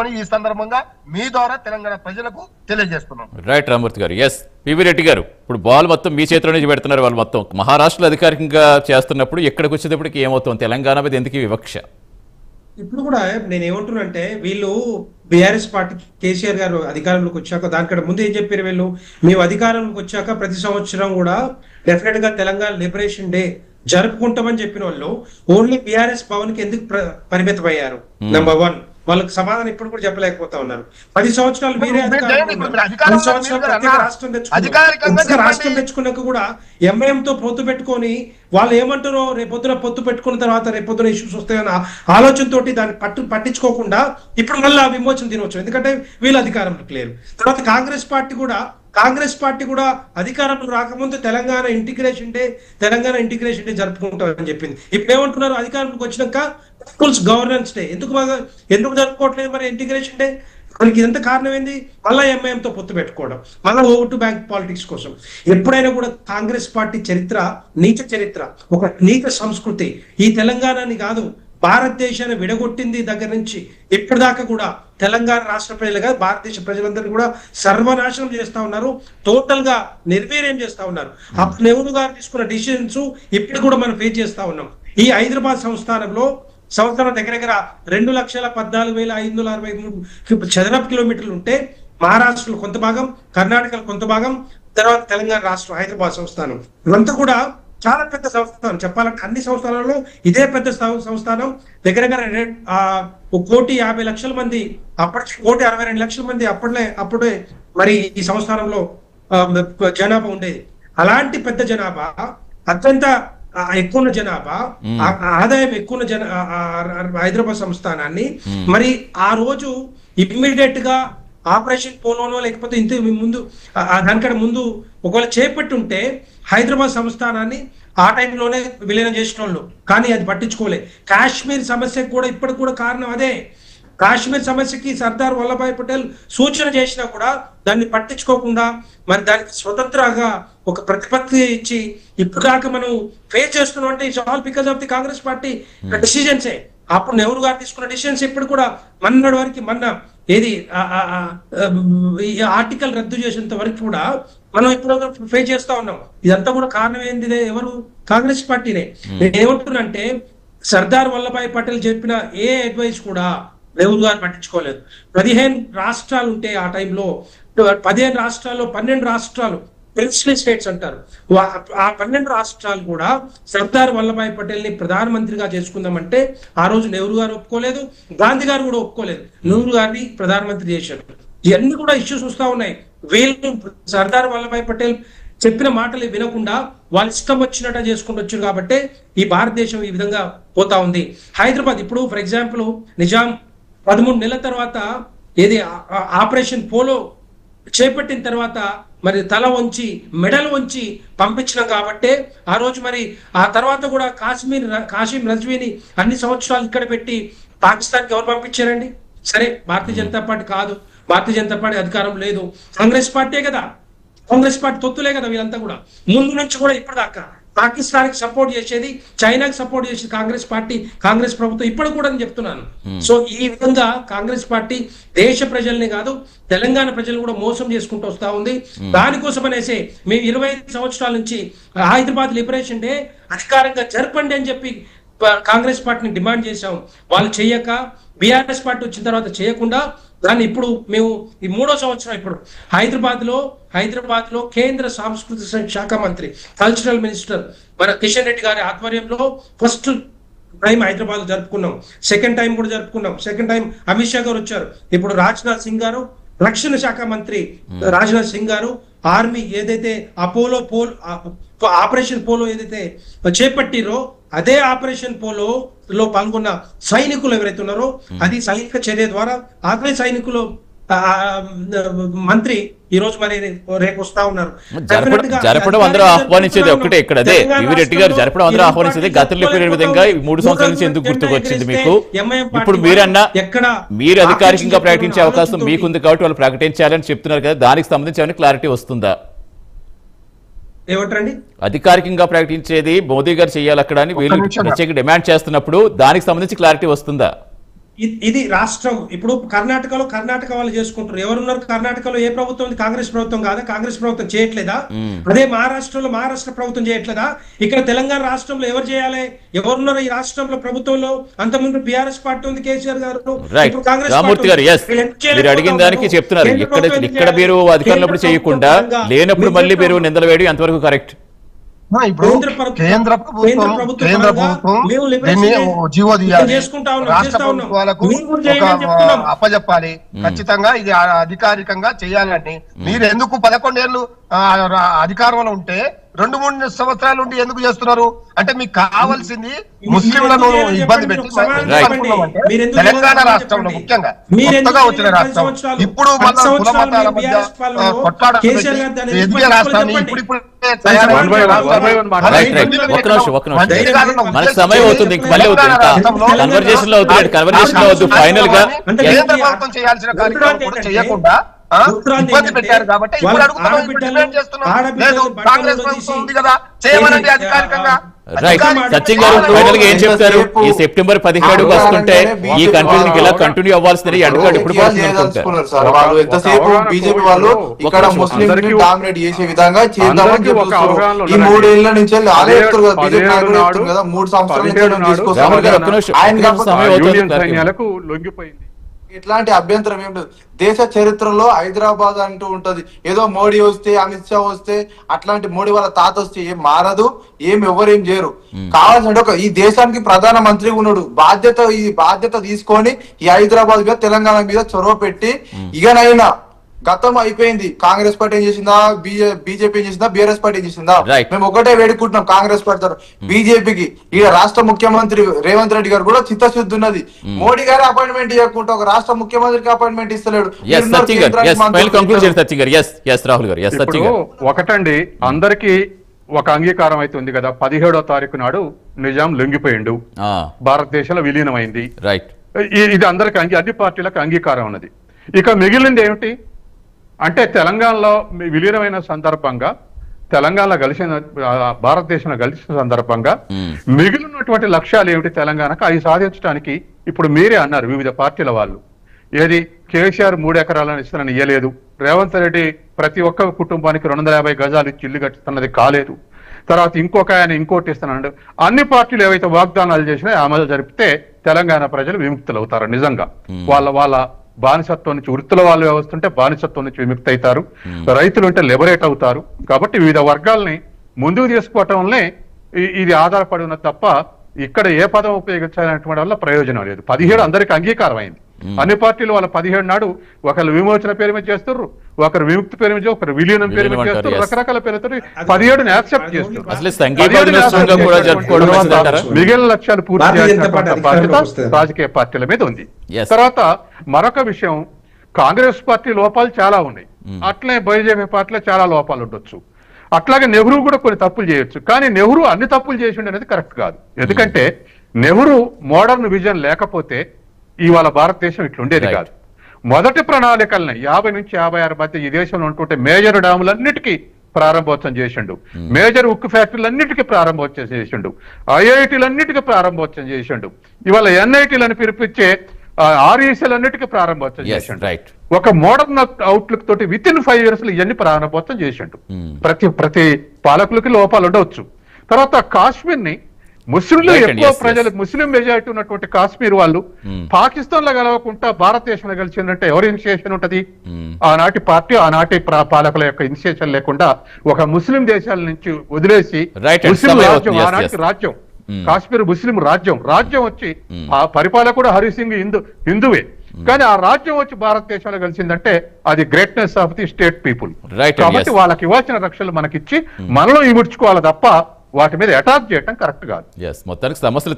ఈ సందర్భంగా మీ ద్వారా తెలంగాణ ప్రజలకు తెలియజేస్తున్నాం. రైట్ రామూర్తి గారు. ఎస్ పివి రెడ్డి గారు, ఇప్పుడు బాల్ మొత్తం మీ చేతిలోనే పెడుతున్నారు. వాళ్ళు మొత్తం మహారాష్ట్రలో అధికారికంగా చేస్తున్నప్పుడు ఎక్కడికి వచ్చేటప్పటికి ఏమవుతుంది? తెలంగాణ మీద ఎందుకు వివక్ష? ఇప్పుడు కూడా నేను ఏమంటున్నానంటే, వీళ్ళు బీఆర్ఎస్ పార్టీ కేసీఆర్ గారు అధికారంలోకి వచ్చాక, దానికంటే ముందు ఏం చెప్పారు వీళ్ళు, మేము అధికారంలోకి వచ్చాక ప్రతి సంవత్సరం కూడా డెఫినెట్ గా తెలంగాణ లిబరేషన్ డే జరుపుకుంటామని చెప్పిన వాళ్ళు ఓన్లీ బీఆర్ఎస్ భవన్ కి ఎందుకు పరిమితం అయ్యారు? నెంబర్ 1, వాళ్ళకి సమాధానం ఇప్పుడు కూడా చెప్పలేకపోతా ఉన్నారు. 10 సంవత్సరాలు మీరే రాష్ట్రం తెచ్చుకున్నాక కూడా ఎంఐఎం తో పొత్తు పెట్టుకొని వాళ్ళు ఏమంటారో రేపొద్దున పొత్తు పెట్టుకున్న తర్వాత రేపొద్దున ఇష్యూస్ వస్తాయన్న ఆలోచనతోటి దాన్ని పట్టించుకోకుండా ఇప్పుడు మళ్ళీ విమోచన దినోత్సవం, ఎందుకంటే వీళ్ళు అధికారంలోకి లేరు. తర్వాత కాంగ్రెస్ పార్టీ కూడా అధికారంలో రాకముందు తెలంగాణ ఇంటిగ్రేషన్ డే జరుపుకుంటామని చెప్పింది. ఇప్పుడు ఏమంటున్నారు? అధికారంలోకి వచ్చినాక పీపుల్స్ గవర్నెన్స్ డే ఎందుకు జరుపుకోవట్లేదు మరి ఇంటిగ్రేషన్ డే? మనకి ఇదంతా కారణం ఏంది? మళ్ళా ఎంఐఎంతో పొత్తు పెట్టుకోవడం, మళ్ళీ ఓటు బ్యాంక్ పాలిటిక్స్ కోసం. ఎప్పుడైనా కూడా కాంగ్రెస్ పార్టీ చరిత్ర నీచ చరిత్ర, ఒక నీచ సంస్కృతి. ఈ తెలంగాణని కాదు, భారతదేశాన్ని విడగొట్టింది దగ్గర నుంచి ఇప్పటిదాకా కూడా తెలంగాణ రాష్ట్ర ప్రజలు కాదు, భారతదేశ ప్రజలందరినీ కూడా సర్వనాశనం చేస్తా ఉన్నారు, టోటల్ గా నిర్వీర్యం చేస్తా ఉన్నారు. అప్పుడు నెహ్రూ గారు తీసుకున్న డిసిషన్స్ ఇప్పుడు కూడా మనం ఫేస్ చేస్తా ఉన్నాం. ఈ హైదరాబాద్ సంస్థానం దగ్గర 2,14,563 చదరపు కిలోమీటర్లు ఉంటే, మహారాష్ట్రలో కొంత భాగం, కర్ణాటకలో కొంత భాగం, తర్వాత తెలంగాణ రాష్ట్రం హైదరాబాద్ సంస్థానం, ఇవంతా కూడా చాలా పెద్ద సంస్థానం. చెప్పాలంటే అన్ని సంస్థానాల్లో ఇదే పెద్ద సంస్థానం. దగ్గర 1,50,00,000 మంది, అప్పటి 1,62,00,000 మంది అప్పుడే మరి ఈ సంస్థానంలో జనాభా ఉండేది. అలాంటి పెద్ద జనాభా, అత్యంత ఎక్కువ ఉన్న జనాభా, ఆదాయం ఎక్కువ ఉన్న హైదరాబాద్ సంస్థానాన్ని మరి ఆ రోజు ఇమ్మీడియట్ గా ఆపరేషన్ పోలోనో లేకపోతే ఇంత ముందు దానికంటే ముందు ఒకవేళ చేపట్టుంటే హైదరాబాద్ సంస్థానాన్ని ఆ టైంలోనే విలీనం చేసిన వాళ్ళు, కానీ అది పట్టించుకోలే. కాశ్మీర్ సమస్యకు కూడా ఇప్పటికి కూడా కారణం అదే. కాశ్మీర్ సమస్యకి సర్దార్ వల్లభాయ్ పటేల్ సూచన చేసినా కూడా దాన్ని పట్టించుకోకుండా మరి దానికి స్వతంత్రంగా ఒక ప్రతిపత్తి ఇచ్చి ఇప్పుడు కాక మనం ఫేస్ చేస్తున్నాం అంటే it's all because of the Congress party డిసిజన్సే. అప్పుడు నెహ్రూ గారు తీసుకున్న డిసిజన్స్ ఇప్పుడు కూడా మొన్నటి వరకు ఏది ఈ ఆర్టికల్ రద్దు చేసేంత వరకు కూడా మనం ఇప్పుడు ఫేస్ చేస్తా ఉన్నాం. ఇదంతా కూడా కారణం ఏంది? ఎవరు? కాంగ్రెస్ పార్టీనే. నేను ఏమంటున్నానంటే, సర్దార్ వల్లభాయ్ పటేల్ చెప్పిన ఏ అడ్వైస్ కూడా నెహ్రూ గారు పట్టించుకోలేదు. 15 రాష్ట్రాలు ఉంటే ఆ టైంలో, 15 రాష్ట్రాల్లో 12 రాష్ట్రాలు ప్రిన్స్లీ స్టేట్స్ అంటారు. ఆ 12 రాష్ట్రాలు కూడా సర్దార్ వల్లభాయ్ పటేల్ ని ప్రధానమంత్రిగా చేసుకుందామంటే ఆ రోజు నెహ్రూ గారు ఒప్పుకోలేదు, గాంధీ గారు కూడా ఒప్పుకోలేదు. నెహ్రూ గారిని ప్రధానమంత్రి చేశారు. ఇవన్నీ కూడా ఇష్యూస్ వస్తా ఉన్నాయి. వీళ్ళు సర్దార్ వల్లభాయ్ పటేల్ చెప్పిన మాటలు వినకుండా వాళ్ళు ఇష్టం వచ్చినట్టు చేసుకుంటూ వచ్చారు కాబట్టి ఈ భారతదేశం ఈ విధంగా పోతా ఉంది. హైదరాబాద్ ఇప్పుడు ఫర్ ఎగ్జాంపుల్ నిజాం 13 నెలల తర్వాత ఏది ఆపరేషన్ పోలో చేపట్టిన తర్వాత మరి తల వంచి మెడల్ వంచి పంపించినాం కాబట్టి ఆ రోజు మరి ఆ తర్వాత కూడా కాసిం రజ్వీని అన్ని సంవత్సరాలు ఇక్కడ పెట్టి పాకిస్తాన్కి ఎవరు పంపించారండి? సరే, భారతీయ జనతా పార్టీ కాదు, భారతీయ జనతా పార్టీ అధికారం లేదు, కాంగ్రెస్ పార్టీ కదా, కాంగ్రెస్ పార్టీ తొత్తులే కదా వీళ్ళంతా కూడా. ముందు నుంచి కూడా ఇప్పటిదాకా పాకిస్తాన్కి సపోర్ట్ చేసేది, చైనాకి సపోర్ట్ చేసేది కాంగ్రెస్ పార్టీ, కాంగ్రెస్ ప్రభుత్వం ఇప్పుడు కూడా నేను చెప్తున్నాను. సో ఈ విధంగా కాంగ్రెస్ పార్టీ దేశ ప్రజల్ని కాదు, తెలంగాణ ప్రజలు కూడా మోసం చేసుకుంటూ వస్తా ఉంది. దానికోసం అనేసి మేము 25 సంవత్సరాల నుంచి హైదరాబాద్ లిబరేషన్ డే అధికారంగా జరపండి అని చెప్పి కాంగ్రెస్ పార్టీని డిమాండ్ చేశాం. వాళ్ళు చేయక, బీఆర్ఎస్ పార్టీ వచ్చిన తర్వాత చేయకుండా దాన్ని ఇప్పుడు మేము ఈ 3వ సంవత్సరం ఇప్పుడు హైదరాబాద్ లో కేంద్ర సాంస్కృతిక శాఖ మంత్రి, కల్చరల్ మినిస్టర్ మన కిషన్ రెడ్డి గారి ఆధ్వర్యంలో ఫస్ట్ టైం హైదరాబాద్ లో జరుపుకున్నాం. సెకండ్ టైం కూడా జరుపుకున్నాం. సెకండ్ టైం అమిత్ షా గారు వచ్చారు. ఇప్పుడు రాజ్నాథ్ సింగ్ గారు, రక్షణ శాఖ మంత్రి రాజ్నాథ్ సింగ్ గారు, ఆర్మీ ఏదైతే ఆపరేషన్ పోలో ఏదైతే చేపట్టిరో అదే ఆపరేషన్ పోలో లో పాల్గొన్న సైనికులు ఎవరైతే ఉన్నారో అది సైనిక చర్య ద్వారా అదే సైనికులు మంత్రి ఈ రోజు మరి రేపు వస్తా ఉన్నారు. జరపడం అందరూ ఆహ్వానించేది ఒకటే ఇక్కడ. అదే పివి రెడ్డి గారు జరపడం అందరూ ఆహ్వానించేది. గతంలో విధంగా 3 సంవత్సరాల నుంచి ఎందుకు గుర్తుకొచ్చింది మీకు? ఇప్పుడు మీరు అధికారికంగా ప్రకటించే అవకాశం మీకుంది కాబట్టి వాళ్ళు ప్రకటించాలని చెప్తున్నారు కదా, దానికి సంబంధించి ఏమైనా క్లారిటీ వస్తుందా? ఏమంటారండి? అధికారికంగా ప్రకటించేది మోదీ గారు చేయాలి అక్కడ అని వీళ్ళు ప్రత్యేక డిమాండ్ చేస్తున్నప్పుడు దానికి సంబంధించి క్లారిటీ వస్తుందా? ఇది రాష్ట్రం. ఇప్పుడు కర్ణాటకలో కర్ణాటక వాళ్ళు చేసుకుంటారు. ఎవరున్నారు కర్ణాటకలో? ఏ ప్రభుత్వం ఉంది? కాంగ్రెస్ ప్రభుత్వం కాదా? కాంగ్రెస్ ప్రభుత్వం చేయట్లేదా? అదే మహారాష్ట్రలో మహారాష్ట్ర ప్రభుత్వం చేయట్లేదా? ఇక్కడ తెలంగాణ రాష్ట్రంలో ఎవరు చేయాలి? ఎవరున్నారు ఈ రాష్ట్రంలో ప్రభుత్వంలో? అంతకుముందు బీఆర్ఎస్ పార్టీ ఉంది, కేసీఆర్ గారు. ఇప్పుడు కాంగ్రెస్ రామూర్తి గారు మీరు అడిగిన దానికి చెప్తున్నారు. ఇక్కడ మీరు అధికారంలో చేయకుండా లేనప్పుడు మళ్ళీ మీరు నిందలు వేయడం ఎంతవరకు కరెక్ట్? ఇప్పుడు కేంద్ర ప్రభుత్వం దీన్ని జీవో తీయాలి, రాష్ట్ర ప్రభుత్వాలకు అప్పచెప్పాలి. ఖచ్చితంగా ఇది అధికారికంగా చేయాలని. మీరు ఎందుకు 11 ఏళ్ళు అధికారంలో ఉంటే 2-3 సంవత్సరాలు ఉండి ఎందుకు చేస్తున్నారు? అంటే మీకు కావాల్సింది ముస్లింలను ఇబ్బంది పెట్టి తెలంగాణ రాష్ట్రంలో ముఖ్యంగా కొత్తగా వచ్చిన రాష్ట్రం ఇప్పుడు మన కుల మతాల మధ్య కొట్లాడ ఎదిగే రాష్ట్రాన్ని ఇప్పుడు మనకు సమయం అవుతుంది. మళ్ళీ కన్వర్జేషన్ లో అవుతుంది. కన్వర్జేషన్ లో అవుతుంది. ఫైనల్ గా కేంద్ర ప్రభుత్వం చేయాల్సిన కార్యక్రమం కూడా చేయకుండా ఇబ్బంది పెట్టారు కాబట్టి ఇప్పుడు అడుగుతున్నాం. లేదు కాంగ్రెస్ ప్రభుత్వం ఉంది కదా, చేయమనండి అధికారికంగా. సచిన్ గారు ఫైనల్ గా ఏం చెప్తారు? ఈ సెప్టెంబర్ 17 వస్తుంటే ఈ కన్ఫ్యూజన్ ఇలా కంటిన్యూ అవ్వాల్సింది అడుగుతాడు. ఇప్పుడు వాళ్ళు ఎంతసేపు బీజేపీ వాళ్ళు ఇక్కడ ముస్లిం డామినేట్ చేసే విధంగా చేద్దామని చెప్తున్నారు. ఈ 3 ఏళ్ల నుంచి అదే చెప్తారు కదా, బీజేపీ నాయకులు చెప్తారు కదా, 3 సంవత్సరాల నుంచి లొంగిపోయింది. ఇట్లాంటి అభ్యంతరం ఏం లేదు. దేశ చరిత్రలో హైదరాబాద్ అంటూ ఉంటది. ఏదో మోడీ వస్తే, అమిత్ షా వస్తే, అట్లాంటి మోడీ వాళ్ళ తాత వస్తే ఏం మారదు, ఎవరేం చేయరు. కావాల్సిన ఈ దేశానికి ప్రధాన మంత్రి ఉన్నాడు. ఈ బాధ్యత తీసుకొని ఈ హైదరాబాద్ మీద, తెలంగాణ మీద చొరవ పెట్టి ఇకనైనా గతం అయిపోయింది. కాంగ్రెస్ పార్టీ ఏం చేసిందా, బీజేపీ ఏం చేసిందా, బీఆర్ఎస్ పార్టీ ఏం చేసిందా? మేము ఒకటే వేడుకుంటున్నాం కాంగ్రెస్ పార్టీ బీజేపీకి. ఈ రాష్ట్ర ముఖ్యమంత్రి రేవంత్ రెడ్డి గారు కూడా చిత్తశుద్ధి ఉన్నది. మోడీ గారు అపాయింట్మెంట్ ఇవ్వకుండా ఒక రాష్ట్ర ముఖ్యమంత్రికి అపాయింట్మెంట్ ఇస్తలేడు. ఒకటండి, అందరికి ఒక అంగీకారం అయితే ఉంది కదా, 17వ తారీఖు నాడు నిజాం లొంగిపోయిండు, భారతదేశంలో విలీనమైంది. ఇది అందరికి అన్ని పార్టీలకు అంగీకారం ఉన్నది. ఇక మిగిలింది ఏమిటి అంటే, తెలంగాణలో విలీనమైన సందర్భంగా, తెలంగాణలో కలిసిన భారతదేశంలో కలిసిన సందర్భంగా మిగిలినటువంటి లక్ష్యాలు ఏమిటి తెలంగాణకు? అవి సాధించడానికి ఇప్పుడు మీరే అన్నారు వివిధ పార్టీల వాళ్ళు. ఏది కేసీఆర్ 3 ఎకరాలను ఇస్తానని ఇయ్యలేదు. రేవంత్ రెడ్డి ప్రతి ఒక్క కుటుంబానికి 250 గజాలు ఇచ్చి ఇల్లు కట్టిస్తున్నది కాలేదు. తర్వాత ఇంకొక ఆయన ఇంకోటి ఇస్తున్నాడు. అన్ని పార్టీలు ఏవైతే వాగ్దానాలు చేసినా అమలు జరిపితే తెలంగాణ ప్రజలు విముక్తులు అవుతారు. నిజంగా వాళ్ళ బానిసత్వం నుంచి, వృత్తుల వాళ్ళు వ్యవస్థ ఉంటే బానిసత్వం నుంచి విముక్తి అవుతారు, రైతులు ఉంటే లిబరేట్ అవుతారు. కాబట్టి వివిధ వర్గాల్ని ముందుకు తీసుకోవటం వల్లే ఇది ఆధారపడి ఉన్నది తప్ప ఇక్కడ ఏ పదం ఉపయోగించాలనేటువంటి వల్ల ప్రయోజనం లేదు. 17 అందరికి అంగీకారం అయింది. అన్ని పార్టీలు వాళ్ళ 17 నాడు ఒకరు విమోచన పేరు మీద చేస్తారు, ఒకరు విముక్తి పేరు మీద, ఒకరు విలీనం పేరు మీద చేస్తారు, రకరకాల పేరుతో 17ని యాక్సెప్ట్ చేస్తారు. మిగిలిన లక్ష్యాలు పూర్తి చేయాల్సిన బాధ్యత రాజకీయ పార్టీల మీద ఉంది. తర్వాత మరొక విషయం, కాంగ్రెస్ పార్టీ లోపాలు చాలా ఉన్నాయి, అట్లే బీజేపీ పార్టీలో చాలా లోపాలు ఉండొచ్చు. అట్లాగే నెహ్రూ కూడా కొన్ని తప్పులు చేయొచ్చు. కానీ నెహ్రూ అన్ని తప్పులు చేసిండు అనేది కరెక్ట్ కాదు. ఎందుకంటే నెహ్రూ మోడర్న్ విజన్ లేకపోతే ఇవాళ భారతదేశం ఇట్లుండేది కాదు. మొదటి ప్రణాళికల్ని 50 నుంచి 56 మధ్య ఈ దేశంలో ఉంటుంటే మేజర్ డ్యాములన్నిటికీ ప్రారంభోత్సవం చేసిండు, మేజర్ ఉక్కు ఫ్యాక్టరీలన్నిటికీ ప్రారంభోత్సవం చేసిండు, ఐఐటీలన్నిటికీ ప్రారంభోత్సవం చేసిండు, ఇవాళ ఎన్ఐటీలను పిలిపించే ఆర్ఈసీలన్నిటికీ ప్రారంభోత్సవం చేసిండు. ఒక మోడర్న్ అవుట్లుక్ తోటి విత్ ఇన్ 5 years ఇవన్నీ ప్రారంభోత్సవం చేసిండు. ప్రతి పాలకులకి లోపాలు ఉండవచ్చు. తర్వాత కాశ్మీర్ ని ముస్లింలు ఎక్కువ ప్రజలు, ముస్లిం మెజారిటీ ఉన్నటువంటి కాశ్మీర్ వాళ్ళు పాకిస్తాన్ లో కలవకుండా భారతదేశంలో కలిసిందంటే ఎవరి ఇనిషియేషన్ ఉంటది? ఆనాటి పార్టీ, ఆనాటి పాలకుల యొక్క ఇనిషియేషన్ లేకుండా ఒక ముస్లిం దేశాల నుంచి వదిలేసి ముస్లిం రాజ్యం, ఆనాటి రాజ్యం కాశ్మీర్ ముస్లిం రాజ్యం వచ్చి ఆ పరిపాలకుడు హరి సింగ్ హిందువే, కానీ ఆ రాజ్యం వచ్చి భారతదేశంలో కలిసిందంటే అది greatness of the state people. కాబట్టి వాళ్ళకి ఇవ్వాల్సిన రక్షణలు మనకిచ్చి మనలో ఇముడ్చుకోవాలి తప్ప వాటి మీద అటాక్ చేయడం కరెక్ట్ కాదు. మొత్తానికి సమస్యలు